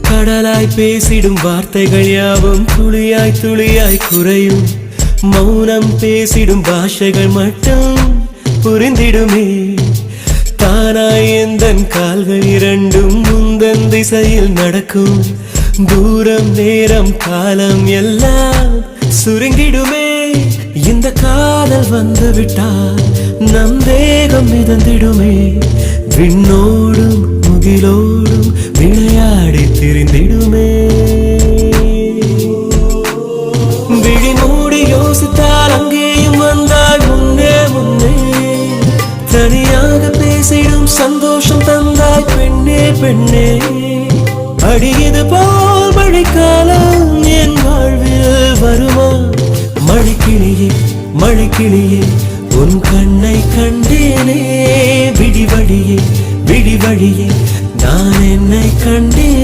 கடலாய் பேசிடும் வார்த்தைகள் யாவும் துளியாய் துளியாய் குறையும். மௌனம் பேசிடும் பாஷைகள் மட்டும் புரிந்திடுமே. தானாய் எந்தன் கால்கள் இரண்டும் முந்தன் திசையில் நடக்கும். தூரம் நேரம் காலம் எல்லாம் சுருங்கிடுமே. இந்த காதல் வந்து விட்டால் நம் தேகம் மிதந்திடுமே. விண்ணோடும் முகிலோடும் விளையாடி திரிந்திடுமே. விழி மூடி யோசித்தால் அங்கேயும் வந்தால் முன்னே முன்னே. தனியாக பேசிடும் சந்தோஷம் தந்தாய் பெண்ணே பெண்ணே. அடியது போல் மழைக்காலம் என் வாழ்வில் வருமா? மழைக்கிளியே மழைக்கிளியே உன் கண்ணை கண்டேனே. விடிவழியே விடிவழியே நான் என்னை கண்டேன்.